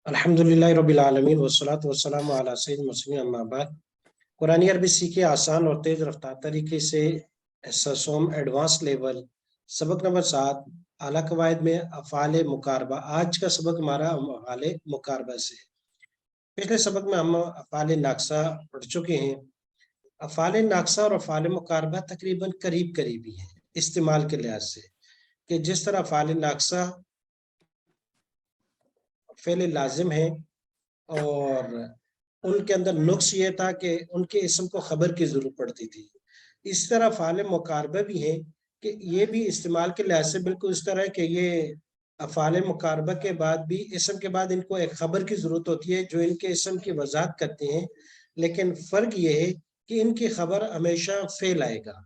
अल्हम्दुलिल्लाहि रब्बिल आलमीन वस्सलातु वस्सलामु अला सय्यिदिल मुरसलीन अम्मा बाद। कुरानी अरबी सीखे आसान और तेज रफ्तार तरीके से एसएसओम एडवांस लेवल सबक नंबर 7 आला कवायद में अफ़ाले मुकारबा। आज का सबक हमारा अफ़ाले मुकारबा से। पिछले सबक में हम अफ़ाले नाक़सा पढ़ चुके हैं। अफ़ाले नाक़सा और अफ़ाले मुकारबा तकरीबन करीब करीबी हैं इस्तेमाल के लिहाज से, कि जिस तरह अफ़ाले नाक़सा फ़ेल लाजिम है और उनके अंदर नुक्स ये था कि उनके इसम को खबर की जरूरत पड़ती थी। इस तरह अफ़ाले मुकारबा भी है कि ये भी इस्तेमाल के लिहाज से बिल्कुल इस तरह है कि ये अफ़ाले मुकारबा के बाद भी इसम के बाद इनको एक खबर की जरूरत होती है जो इनके इसम की वजाहत करते हैं, लेकिन फ़र्क ये है कि इनकी खबर हमेशा फ़ेल आएगा।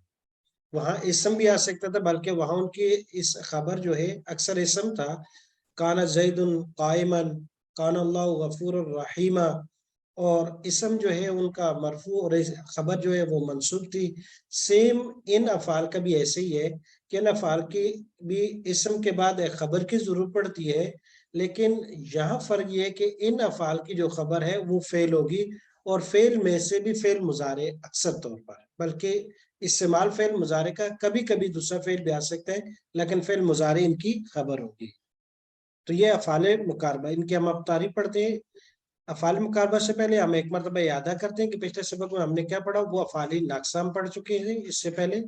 वहाँ इसम भी आ सकता था, बल्कि वहाँ उनकी इस खबर जो है अक्सर इसम था, काना ज़ैदुन काइमन, काना अल्लाहु गफूरुर रहीमा, और इसम जो है उनका मरफू और खबर जो है वो मंसूब थी। सेम इन अफ़ाल का भी ऐसे ही है कि इन अफ़ाल की भी इसम के बाद एक खबर की ज़रूरत पड़ती है, लेकिन यहाँ फ़र्क ये है कि इन अफ़ाल की जो खबर है वो फ़ेल होगी, और फ़ेल में से भी फ़ेल मुज़ारे अक्सर तौर पर, बल्कि इस्तेमाल फ़ेल मुज़ारे का कभी कभी दूसरा फ़ेल भी आ सकता है, लेकिन फ़ेल मुज़ारे इनकी खबर होगी। तो ये अफ़ाले मुकारबा, इनकी हम अब तारीफ पढ़ते हैं। अफ़ाल मुकारबा से पहले हम एक मरतबा यादा करते हैं कि पिछले सबक में हमने क्या पढ़ा। वो अफ़ाली नाक़सा हम पढ़ चुके हैं इससे पहले।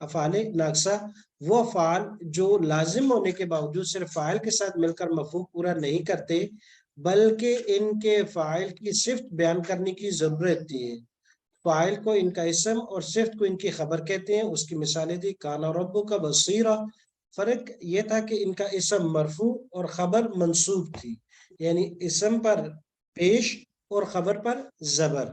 अफ़ाले नाक़सा वो अफ़ाल जो लाजिम होने के बावजूद सिर्फ फ़ाइल के साथ मिलकर मफ़हूम पूरा नहीं करते, बल्कि इनके फ़ाइल की सिफ़त बयान करने की ज़रूरत थी। फ़ाइल को इनका इसम और सिफ़त को इनकी खबर कहते हैं। उसकी मिसालें थी काना रब्बुका बसीरा। फ़र्क ये था कि इनका इसम मरफू और खबर मंसूब थी, यानी इसम पर पेश और खबर पर जबर।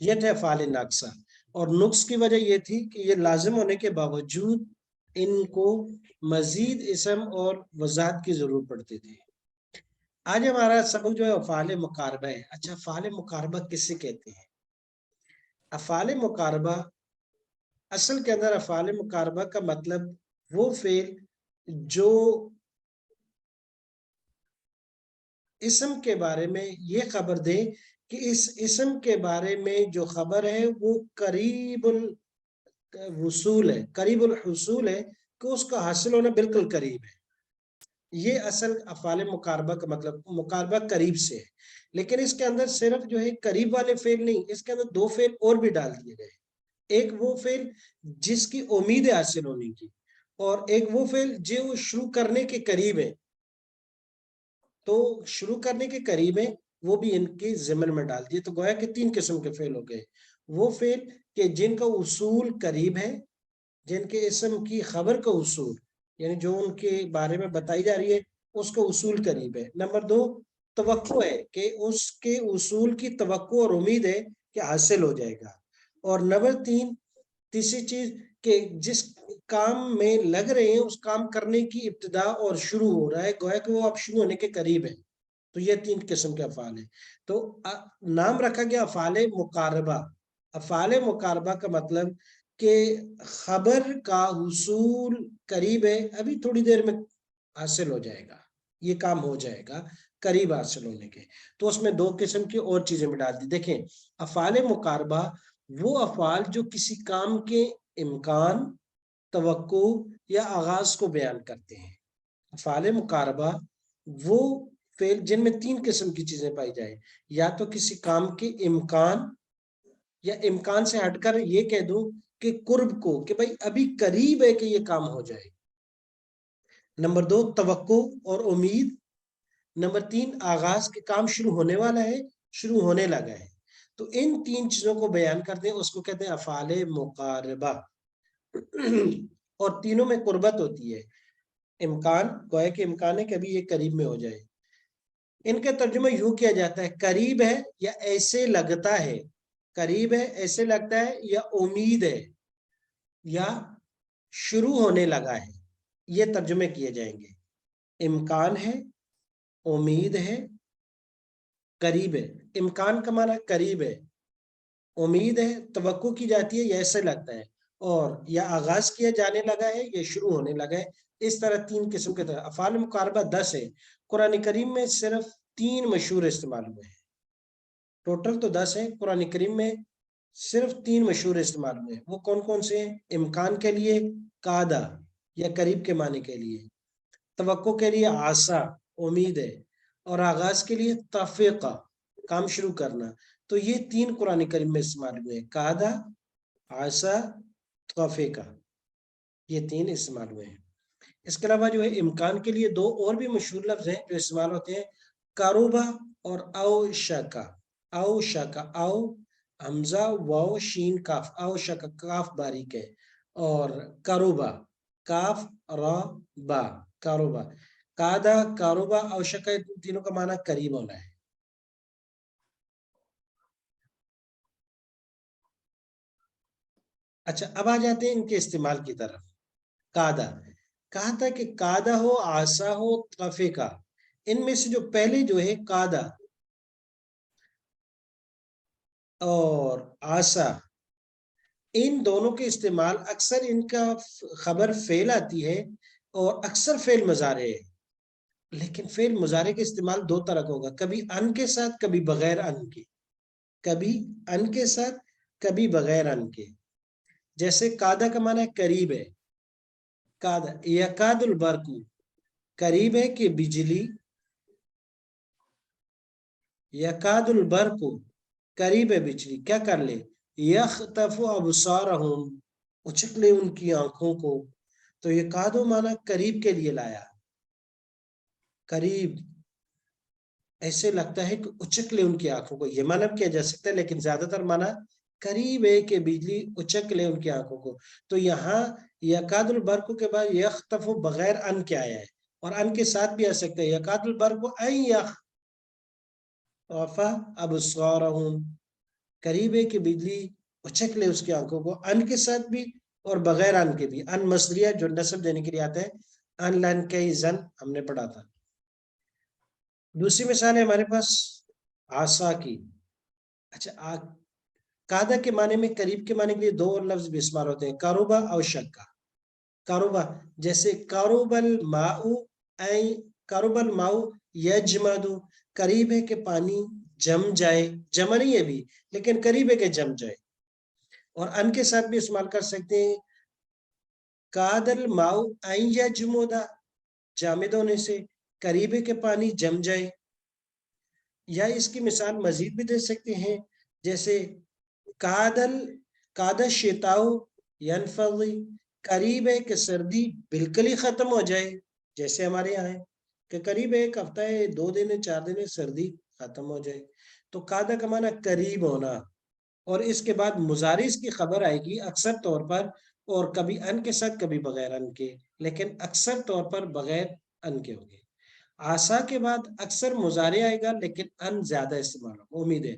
ये थे अफ़ाल नाक़सा, और नुक्स की वजह ये थी कि ये लाजिम होने के बावजूद इनको मजीद इसम और वजाहत की जरूरत पड़ती थी। आज हमारा सबक जो है अफ़ाल मुकारबा है। अच्छा, अफ़ाल मुकारबा किसे कहते हैं? अफ़ाल मुकारबा असल के अंदर अफ़ाल मुकारबा का मतलब वो फेल जो इसम के बारे में ये खबर दे कि इस इसम के बारे में जो खबर है वो करीबुल वसूल है, करीबुल हुसूल है, कि उसका हासिल होना बिल्कुल करीब है। ये असल अफ़ाल मुकारबा का मतलब, मुकारबा करीब से है। लेकिन इसके अंदर सिर्फ जो है करीब वाले फेल नहीं, इसके अंदर दो फेल और भी डाल दिए गए। एक वो फेल जिसकी उम्मीद है हासिल होने की, और एक वो फेल जो शुरू करने के करीब है। तो शुरू करने के करीब है, वो भी इनके ज़िम्मन में डाल दिए। तो गोया कि तीन किस्म के फेल हो गए। वो फेल कि जिनका उसूल करीब है, जिनके इसम की खबर का उसूल, यानी जो उनके बारे में बताई जा रही है उसका उसूल करीब है। नंबर दो, तवक्को है कि उसके उसूल की तवक्को और उम्मीद है कि हासिल हो जाएगा। और नंबर तीन, तीसरी चीज, कि जिस काम में लग रहे हैं उस काम करने की इब्तिदा और शुरू हो रहा है, गोया कि वो अब शुरू होने के करीब है। तो ये तीन किस्म के अफ़ाल है। तो नाम रखा गया अफ़ाल मुकारबा। अफ़ाल मुकारबा का मतलब कि खबर का हुसूल करीब है, अभी थोड़ी देर में हासिल हो जाएगा, ये काम हो जाएगा, करीब हासिल होने के। तो उसमें दो किस्म की और चीजें भी डाल दी। देखें, अफ़ाल मुकारबा वो अफ़ाल जो किसी काम के इम्कान, तवक्को या आगाज को बयान करते हैं। अफ़ाल मुकारबा वो फेल जिनमें तीन किस्म की चीजें पाई जाए, या तो किसी काम के इम्कान, या इम्कान से हटकर ये कह दूं कि कुर्ब को, कि भाई अभी करीब है कि ये काम हो जाए। नंबर दो, तवक्को और उम्मीद। नंबर तीन, आगाज के काम शुरू होने वाला है, शुरू होने लगा है। तो इन तीन चीजों को बयान करते हैं, उसको कहते हैं अफ़ाल मुकारबा। और तीनों में कुर्बत होती है। इम्कान, गोया कि इम्कान है कि अभी ये करीब में हो जाए। इनके तर्जुमा यूं किया जाता है, करीब है या ऐसे लगता है, करीब है ऐसे लगता है, या उम्मीद है, या शुरू होने लगा है। ये तर्जुमे किए जाएंगे। इम्कान है, उम्मीद है, करीब है। इम्कान का माना करीब है, उम्मीद है, तवक्को की जाती है, या ऐसे लगता है, और या आगाज किया जाने लगा है, या शुरू होने लगा है। اس طرح 3 قسم کے افعال مقاربہ 10 ہے، قرآن کریم میں صرف 3 مشہور استعمال ہوئے ہیں، ٹوٹل تو 10 ہے، قرآن کریم میں صرف 3 مشہور استعمال ہوئے ہیں۔ وہ کون کون سے ہیں؟ امکان کے لیے قادہ یا قریب کے معنی کے لیے، توقع کے لیے آسا امید ہے، اور آغاز کے لیے تفیقہ کام شروع کرنا۔ تو یہ 3 قرآن کریم میں استعمال ہوئے ہیں، قادہ، آسا، تفیقہ، یہ 3 استعمال ہوئے ہیں۔ اس کے علاوہ جو ہے امکان کے لیے 2 اور بھی مشہور لفظ ہیں جو استعمال ہوتے ہیں، کاروبا اور او شکا۔ او شکا، او حمزہ واو شین کاف، او شکا کاف باریک ہے، اور کاروبا کاف را با، کاروبا، قادہ، کاروبا، او شکا، تینوں کا معنی قریب ہونا ہے۔ اچھا اب آ جاتے ہیں ان کے استعمال کی طرف۔ قادہ، کہا تھا کہ قادہ ہو، آسا ہو، تفیقہ، ان میں سے جو پہلے جو ہے قادہ اور آسا، ان دونوں کے استعمال اکثر ان کا خبر فعل آتی ہے اور اکثر فعل مضارع ہے، لیکن فعل مضارع کے استعمال 2 طرح کا ہوگا، کبھی ان کے ساتھ کبھی بغیر ان کے، کبھی ان کے ساتھ کبھی بغیر ان کے۔ جیسے قادہ کا معنی قریب ہے، قادہ یکاد البرق، قریب ہے کہ بجلی، یکاد البرق، قریب ہے بجلی کیا کر لے، یخطف ابصارہم، اچک لے ان کی آنکھوں کو۔ تو یہ قادو معنی قریب کے لیے لایا، قریب، ایسے لگتا ہے کہ اچک لے ان کی آنکھوں کو، یہ معنی کیا جا سکتا ہے، لیکن زیادہ تر معنی قریب ہے کہ بجلی اچک لے ان کی آنکھوں کو۔ تو یہاں یکاد البرق کے بعد یخطف بغیر ان کے آیا ہے، اور ان کے ساتھ بھی آ سکتا ہے، یکاد البرق ان یخطف ابصارہم، قریب ہے کہ بجلی اچک لے اس کی آنکھوں کو، ان کے ساتھ بھی اور بغیر ان کے بھی۔ ان مصدریہ جو نصب دینے کے لیے آتا ہے، ان لن کے زن ہم نے پڑھا تھا۔ دوسری مثال ہے ہمارے پاس آسا کی۔ اچھا قادہ کے معنی میں قریب کے معنی کے لیے 2 اور لفظ بھی استعمال ہوتے ہیں، کاروبا اور شکا۔ کاروبا جیسے کاروب الماء، کاروب الماء یجمد، قریب ہے کہ پانی جم جائے، جمع نہیں ہے بھی لیکن قریب ہے کہ جم جائے۔ اور ان کے ساتھ بھی استعمال کر سکتے ہیں، کاد الماء ان یجمد، جامد ہونے سے، قریب ہے کہ پانی جم جائے۔ یا اس کی مثال مزید بھی دے سکتے ہیں، جیسے کاد الشتاء ینفضی، قریب ہے کہ سردی بالکل ہی ختم ہو جائے، جیسے ہمارے یہاں ہے کہ قریب ہے، 1 ہفتہ ہے، 2 دن ہے، 4 دن ہے، سردی ختم ہو جائے۔ تو قادہ کا معنی قریب ہونا، اور اس کے بعد مضارع اس کی خبر آئے گی اکثر طور پر، اور کبھی ان کے ساتھ کبھی بغیر ان کے، لیکن اکثر طور پر بغیر ان کے ہوگی۔ آسا کے بعد اکثر مضارع آئے گا لیکن ان زیادہ استعمال ہوگا، امید ہے،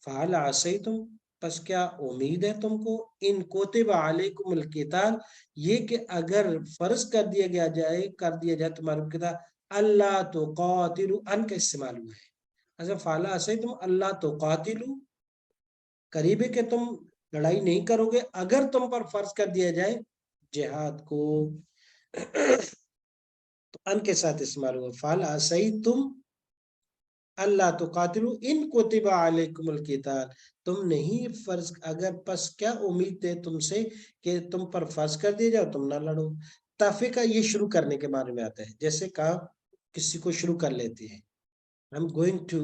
فعل عصیتم، پس کیا امید ہے تم کو، ان کوتب علیکم القتال، یہ کہ اگر فرض کر دیا جائے تمہارے کتاب، اللہ تو قاتل، ان کا استعمال ہوا ہے۔ اچھا فعل عصیتم اللہ تو قاتل، قریب ہے کہ تم لڑائی نہیں کرو گے اگر تم پر فرض کر دیا جائے جہاد کو، تو ان کے ساتھ استعمال ہوا، فعل عصیتم اللہ تو قاتلو ان کتب علیکم القتال، تم نہیں فرض، اگر پس کیا امید ہے تم سے کہ تم پر فرض کر دیا جائے تم نہ لڑو۔ تفیقہ یہ شروع کرنے کے بارے میں آتا ہے، جیسے کہا کسی کو شروع کر لیتے ہیں، I'm going to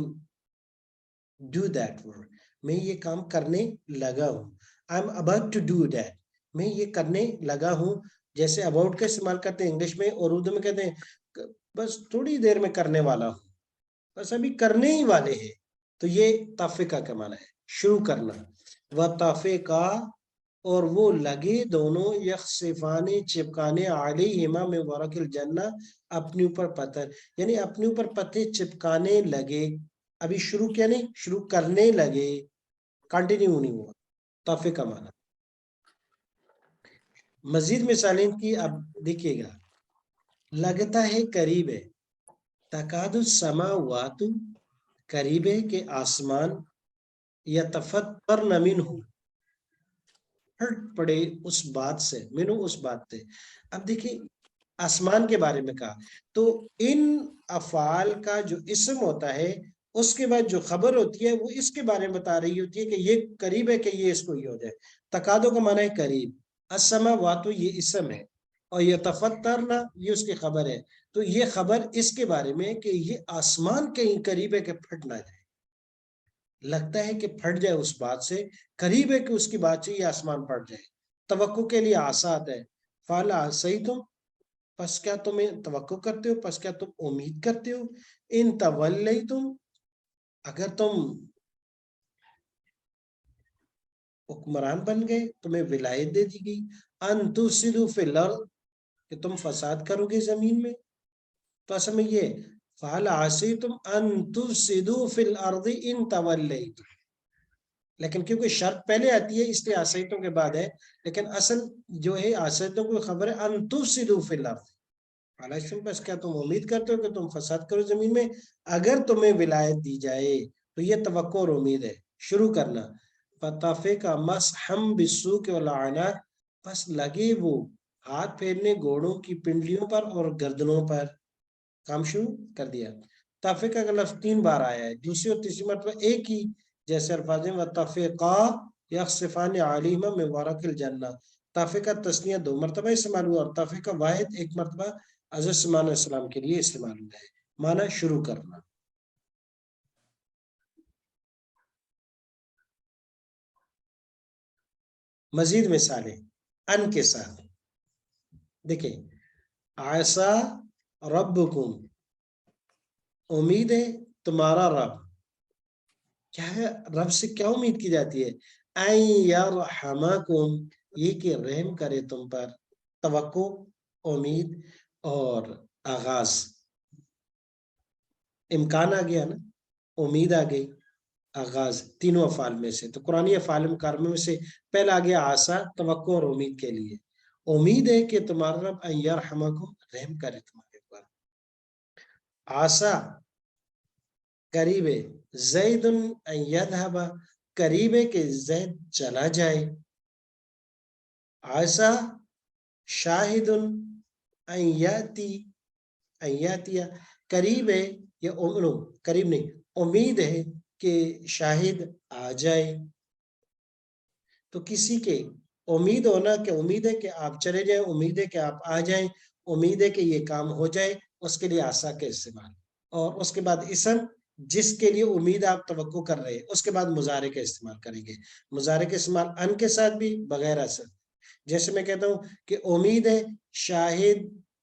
do that work، میں یہ کام کرنے لگا ہوں، I'm about to do that، میں یہ کرنے لگا ہوں۔ جیسے about کا استعمال کرتے ہیں انگلش میں، اور اردو میں کہتے ہیں بس تھوڑی دیر میں کرنے والا ہوں، بس ابھی کرنے ہی والے ہیں۔ تو یہ تفیقہ کا معنی ہے، شروع کرنا۔ وَتَفِقَا، اور وہ لگے دونوں، یخصفان چپکانے، علیہما من ورق الجنہ، اپنے اوپر پتھر، یعنی اپنے اوپر پتھر چپکانے لگے، ابھی شروع کیا نہیں، شروع کرنے لگے، کنٹینیو نہیں ہوا، تفیقہ معنی۔ مزید مثالیں کی اب دیکھیے گا، لگتا ہے قریب ہے، تکاد السماوات، قریب ہے کہ آسمان، یتفطرن منہ، پھٹ پڑے اس بات سے، منو اس بات سے۔ اب دیکھیں آسمان کے بارے میں کہا. تو ان افعال کا جو اسم ہوتا ہے اس کے بعد جو خبر ہوتی ہے وہ اس کے بارے میں بتا رہی ہوتی ہے کہ یہ قریب ہے کہ یہ اس کو یہ ہو جائے. تقادو کا معنی ہے قریب، السماوات یہ اسم ہے، اور یہ تفترنا یہ اس کی خبر ہے. تو یہ خبر اس کے بارے میں کہ یہ آسمان کہیں قریب ہے کہ پھٹ نہ جائے. لگتا ہے کہ پھٹ جائے اس بات سے، قریب ہے کہ اس کی بات سے یہ آسمان پھٹ جائے. توقع کے لیے آسات ہے. فالا صحیح تم، پس کیا تمہیں توقع کرتے ہو، پس کیا تم امید کرتے ہو. ان تولیتم، اگر تم حکمران بن گئے، تمہیں ولایت دے دی گئی، ان تفسدوا فی الارض، کہ تم فساد کرو گے زمین میں. تو اصل میں یہ فَهَلْ عَصَيْتُمْ أَن تُفْسِدُوا فِي الْأَرْضِ إِن تَوَلَّيْتُمْ، لیکن کیونکہ شرط پہلے آتی ہے اس لیے عصیتوں کے بعد ہے، لیکن اصل جو ہے عصیتوں کو خبر ہے ان تفسدوا فی الارض. حالانکہ بس کیا تم امید کرتے ہو کہ تم فساد کرو زمین میں، اگر تمہیں ولایت دی جائے تو یہ توقع اور امید ہے. شروع کرنا فتافے کا مسحم بالسوق والعنات، بس لگے وہ ہاتھ پھیرنے گھوڑوں کی پنڈلیوں پر اور گردنوں پر. کام شروع کر دیا. تافقہ کا لفظ 3 بار آیا ہے، دوسری اور تیسری مرتبہ ایک ہی جیسے الفاظ ہیں وَتَفِقَا يَخْصِفَانِ عَلِيهِمَا مِنْ وَرَقِ الْجَنَّةِ. تافقہ تثنیہ 2 مرتبہ استعمال ہوا اور تافقہ واحد 1 مرتبہ حضرت سلیمان علیہ السلام کے لیے استعمال ہوا ہے. معنی شروع کرنا. مزید مثالیں ان کے ساتھ دیکھیں. عَسَى رَبُّكُمْ، امید ہے تمہارا رب. کیا ہے رب سے کیا امید کی جاتی ہے؟ اَن يَرْحَمَكُمْ، یہ کہ رحم کرے تم پر. توقع، امید اور آغاز. امکان آ گیا نا، امید آ گئی، آغاز، تینوں افعال میں سے. تو قرآنی افعال مکرمہ میں سے پہلا آ گیا آسا، توقع اور امید کے لیے. امید ہے کہ تمہارا رب ان یرحمکم، رحم کرے تمہارے پر. آسا قریب ہے. زید ان یذهب، قریب ہے کہ زید چلا جائے. آسا شاہد ان یاتی، ان یاتیا، قریب ہے یا قریب نہیں، امید ہے کہ شاہد آ جائے. تو کسی کے امید ہونا کہ امید ہے کہ آپ چلے جائیں، امید ہے کہ آپ آ جائیں، امید ہے کہ یہ کام ہو جائے، اس کے لیے آسا کا استعمال. اور اس کے بعد اسم جس کے لیے امید آپ توقع کر رہے ہیں، اس کے بعد مضارع کا استعمال کریں گے. مضارع کا استعمال ان کے ساتھ بھی بغیر اثر. جیسے میں کہتا ہوں کہ امید ہے شاہد،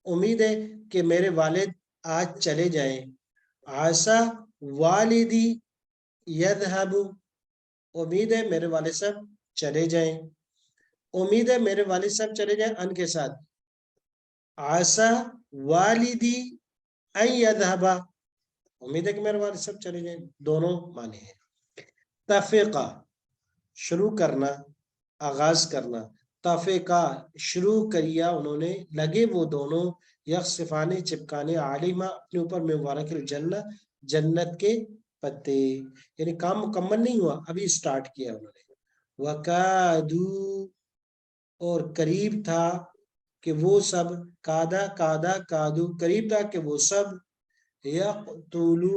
امید ہے کہ میرے والد آج چلے جائیں. آسا والدی یذهب، امید ہے میرے والد صاحب چلے جائیں. امید ہے میرے والد صاحب چلے جائیں ان کے ساتھ. آسا والدی ان یذهب، امید ہے کہ میرے والد صاحب چلے جائیں. دونوں معنی ہیں. تفقہ شروع کرنا، آغاز کرنا. تفقہ شروع کریا انہوں نے، لگے وہ دونوں، یخصفانے چپکانے، علیما اپنے اوپر، میں ورق الجنہ جنت کے پتے. یعنی کام مکمل نہیں ہوا، ابھی سٹارٹ کیا انہوں نے. وَقَادُو، اور قریب تھا کہ وہ سب، کادا کادا کادو، قریب تھا کہ وہ سب، یقتلون،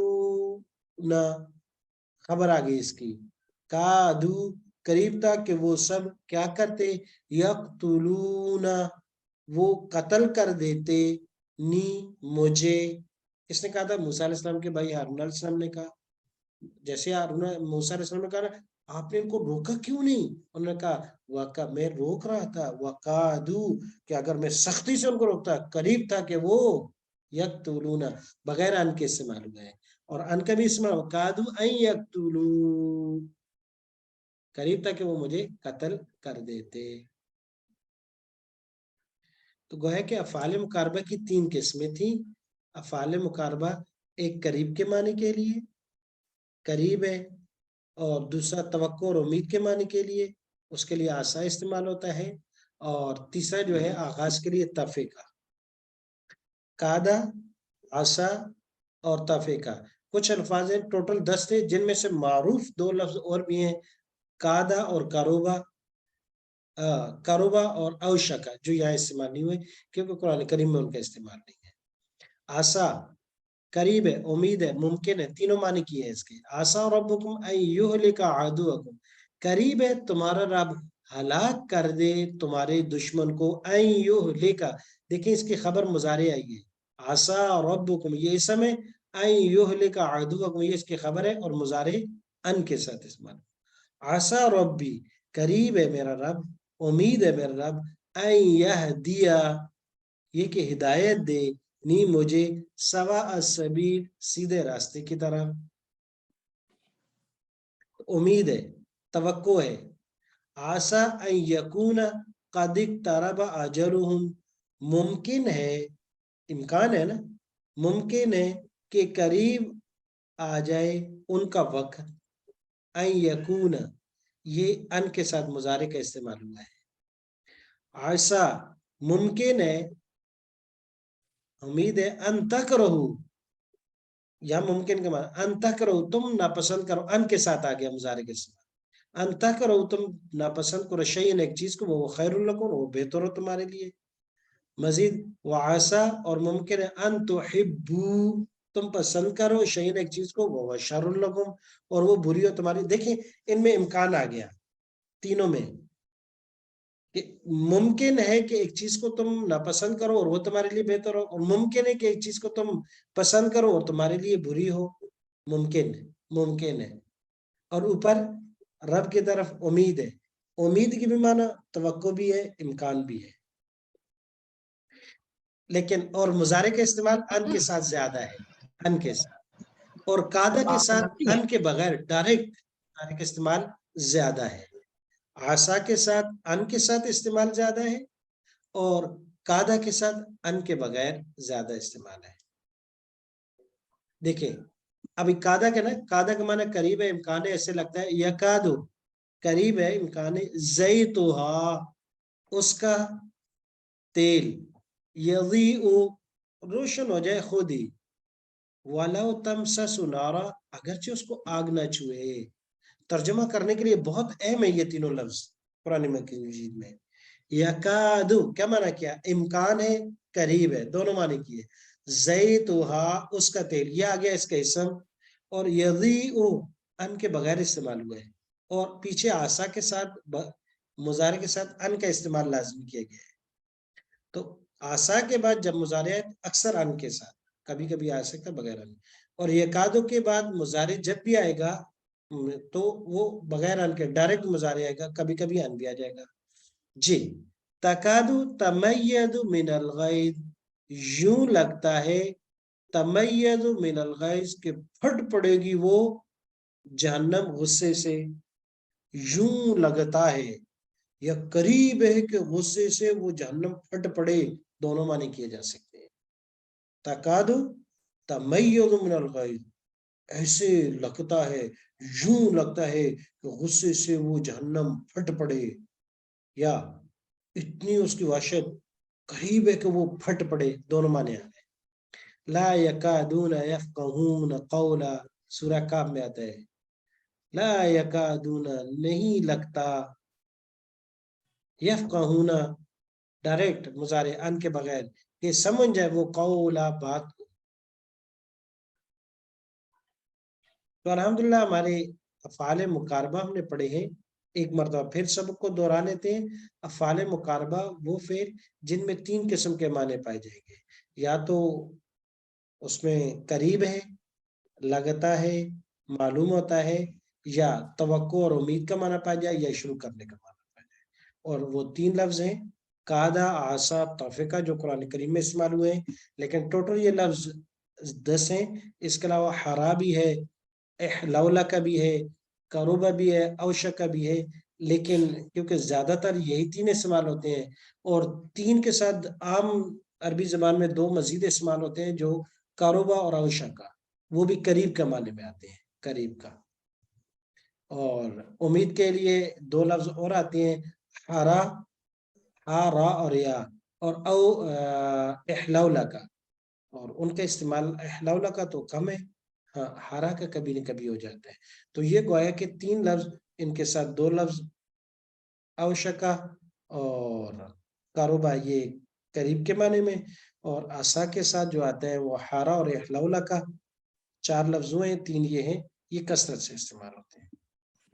خبر آ گئی اس کی، کادو قریب تھا کہ وہ سب کیا کرتے، یقتلون، وہ قتل کر دیتے، نی مجھے. کس نے کہا تھا؟ موسیٰ علیہ السلام کے بھائی ہارون علیہ السلام نے کہا. جیسے موسیٰ علیہ السلام نے کہا آپ نے ان کو روکا کیوں نہیں؟ انہوں نے کہا میں روک رہا تھا، وقادو، کہ اگر میں سختی سے ان کو روکتا، قریب تھا کہ وہ یقتلون، بغیر ان کے استعمال ہوئے. اور ان کا بھی استعمال وقادو ان یقتلو، قریب تھا کہ وہ مجھے قتل کر دیتے. تو گویا کہ افعال مقاربہ کی 3 قسمیں تھیں. افعال مقاربہ ایک قریب کے معنی کے لیے، قریب ہے، اور دوسرا توقع اور امید کے معنی کے لیے، اس کے لیے آسا استعمال ہوتا ہے. اور تیسرا جو ہے آغاز کے لیے تفقہ. کادا، آسا اور تفقہ. کچھ الفاظ ہیں، ٹوٹل 10 تھے، جن میں سے معروف 2 لفظ اور بھی ہیں، کادا اور کاروبا. करुबा और औशका जो यहाँ इस्तेमाल नहीं हुए क्योंकि कुरान करीम में उनका इस्तेमाल नहीं है। आशा करीब है, उम्मीद है, मुमकिन है, तीनों मानी की है इसके। आशा रब्बुकुम अन युहलिका अदुवकुम, करीब है तुम्हारा रब हलाक कर दे तुम्हारे दुश्मन को। अन युहलिका, देखिए इसकी खबर मुजारे आई है। आशा रब्बुकुम ये इसम है, अन युहलिका अदुवकुम ये इसकी खबर है और मुजारे अन के साथ इस्तेमाल। आशा रब्बी करीब है मेरा रब, उम्मीद है मेरा रब, अन यहदिया ये कि हिदायत दे नी मुझे सवा असबील सीधे रास्ते की तरफ। उम्मीद है, तवक्को है। आशा अन यकून कद इक़्तरब अजलुहुम, मुमकिन है, इम्कान है ना, मुमकिन है कि करीब आ जाए उनका वक्त। अन यकून ये अन के साथ मुजारे का इस्तेमाल हुआ है। आशा मुमकिन है, उम्मीद है, अन तक रहो, या मुमकिन के माना अन तक रहो तुम नापसंद करो, अन के साथ आ गया मुजारे के साथ। अन तक रहो तुम नापसंद करो शैयन एक चीज को, वो खैरुल लकुम वो बेहतर हो तुम्हारे लिए। मजीद वो आशा और मुमकिन है अन तुहिब्बू तुम पसंद करो शैयन एक चीज को, वो शर्रुल लकुम और वो बुरी हो तुम्हारी। देखिए इनमें इम्कान आ गया तीनों में कि मुमकिन है कि एक चीज को तुम नापसंद करो और वो तुम्हारे लिए बेहतर हो, और मुमकिन है कि एक चीज को तुम पसंद करो और तुम्हारे लिए बुरी हो। मुमकिन है, मुमकिन है। और ऊपर रब की तरफ उम्मीद है, उम्मीद की भी माना तवक्को भी है, इम्कान भी है। लेकिन और मुजारे का इस्तेमाल अन के साथ ज्यादा है, अन के साथ, और कादा के साथ अन के बगैर डायरेक्ट मुजारे का इस्तेमाल ज्यादा है। आशा के साथ अन के साथ इस्तेमाल ज्यादा है और कादा के साथ अन के बगैर ज्यादा इस्तेमाल है। देखिए अभी कादा के ना, कादा का माना करीब है, इम्कान है, ऐसे लगता है यकादो करीब है, इम्कान है, ज़ैतुहा उसका तेल, यज़ीउ रोशन हो जाए खुद ही, वलाउ तमससु नारा अगरचे उसको आग ना छुए। तर्जमा करने के लिए बहुत अहम है ये तीनों लफ्ज कुरान मजीद में। यकादु क्या माना, क्या इम्कान है, करीब है, दोनों माने किए। ज़ैतुहा उसका तेल, ये आ गया इसका इसम, और यज़ीउ अन के बगैर इस्तेमाल हुआ है, और पीछे आशा के साथ मुजारे के साथ अन का इस्तेमाल लाजमी किया गया है। तो आशा के बाद जब मुजारे आए अक्सर अन के साथ, कभी कभी आ सकता बगैर अन, और यकादो के बाद मुजारे जब भी आएगा तो वो बगैर अन के डायरेक्ट मुजारे आएगा, कभी कभी अन भी आ जाएगा। जी, तकादु तमय्यदु मिनल गैज़, यूं लगता है, तमय्यदु मिनल गैज़ के फट पड़ेगी वो जहन्नम गुस्से से। यूं लगता है या करीब है कि गुस्से से वो जहन्नम फट पड़े, दोनों माने किए जा सकते हैं। तकादु तमय्यदु मिनल गैज़, ऐसे लगता है, यूं लगता है कि गुस्से से वो जहन्नम फट पड़े, या इतनी उसकी वहशत करीब है कि वो फट पड़े, दोनों माने आ गए। ला यकादून यफ़क़हून क़ौला सूरह काफ में आता है, ला यकादून नहीं लगता, यफ़क़हून डायरेक्ट मुजारे अन के बगैर कि समझ जाए वो कौला बात को। तो अल्हम्दुलिल्लाह हमारे अफ़ाले मुकारबा हमने पढ़े हैं, एक मरतबा फिर सबको दोहरा लेते हैं। अफ़ाले मुकारबा वो फिर जिनमें तीन किस्म के माने पाए जाएंगे, या तो उसमें करीब है, लगता है, मालूम होता है, या तवक्को और उम्मीद का माना पाया जाए, या शुरू करने का माना पाया जाए। और वो तीन लफ्ज हैं कादा, आसा, तौफिका, जो कुरान करीम में इस्तेमाल हुए हैं, लेकिन टोटल ये लफ्ज 10 हैं। इसके अलावा हरा भी है, लौला का भी है, करूबा भी है, औशा का भी है, लेकिन क्योंकि ज्यादातर यही तीन इस्तेमाल होते हैं, और तीन के साथ आम अरबी जबान में दो मजीद इस्तेमाल होते हैं, जो कारोबा और औशा का, वो भी करीब के माने में आते हैं, करीब का। और उम्मीद के लिए दो लफ्ज और आते हैं, हरा, हा रा और या, और इहलौला का, और उनका इस्तेमाल इहलौला का तो कम है, हाँ हरा का कभी न कभी हो जाता है। तो ये गोया के तीन लफ्ज, इनके साथ दो लफ्ज औशका اور कारोबा ये करीब के माने में, और आसा के साथ जो आते हैं वो हारा और इहलौला का 4 लफ्ज हुए, 3 ये हैं, ये कसरत से इस्तेमाल होते हैं,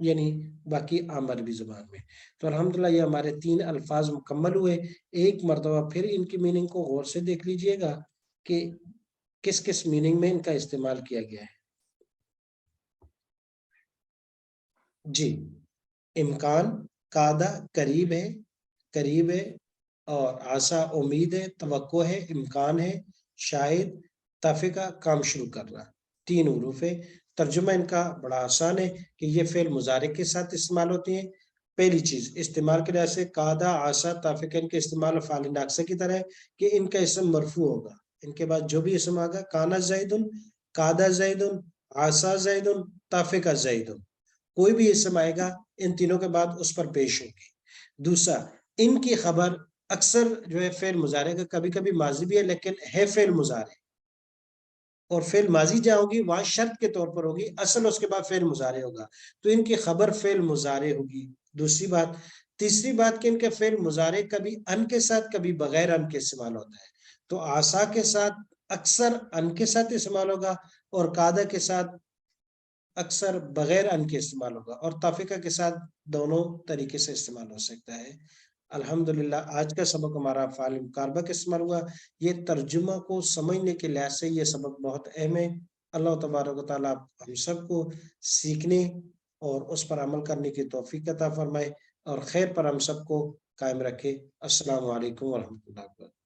यानी बाकी आम अरबी जुबान में। तो अल्हम्दुलिल्लाह ये हमारे 3 अल्फाज मुकम्मल हुए। एक मरतबा फिर इनकी मीनिंग को गौर से देख लीजिएगा कि किस किस मीनिंग में इनका इस्तेमाल किया गया है। जी, इम्कान, कादा करीब है, और आशा उम्मीद है, तवक्को है, इम्कान है, शायद, ताफिका काम शुरू करना, 3 हरूफ है। तर्जुमा इनका बड़ा आसान है कि ये फेल मुजारे के साथ इस्तेमाल होती हैं। पहली चीज इस्तेमाल के लिहाज से कादा, आशा, ताफिका इनके इस्तेमाल फाल नाक्सा की तरह है कि इनका इसम मरफू होगा। इनके बाद जो भी इसम आगा, काना जैदुन, कादा जैदुन, आशा जैदुन, ताफिका जैदुन, कोई भी इसम आएगा इन तीनों के बाद उस पर पेश होगी। दूसरा, इनकी खबर अक्सर जो है फेल मुजारे का, कभी कभी माजी भी है लेकिन है फेल मुजारे, और फेल माजी जहाँ होगी वहां शर्त के तौर पर होगी, असल उसके बाद फेल मुजारे होगा, तो इनकी खबर फेल मुजारे होगी। दूसरी बात। तीसरी बात कि इनके फेल मुजारे कभी अन के साथ कभी बगैर अन के इस्तेमाल होता है। तो आसा के साथ अक्सर अन के साथ इस्तेमाल होगा, और कादा के साथ अक्सर बगैर अन के इस्तेमाल होगा, और ताफिका के साथ दोनों तरीके से इस्तेमाल हो सकता है। अल्हम्दुलिल्लाह आज का सबक हमारा फ़ाइल मुकारबा का इस्तेमाल हुआ। ये तर्जुमा को समझने के लिहाज से ये सबक बहुत अहम है। अल्लाह तबारक व तआला हम सबको सीखने और उस पर अमल करने की तौफीक अता फरमाए, और खैर पर हम सबको कायम रखे। अस्सलामु अलैकुम व रहमतुल्लाहि व बरकातहू।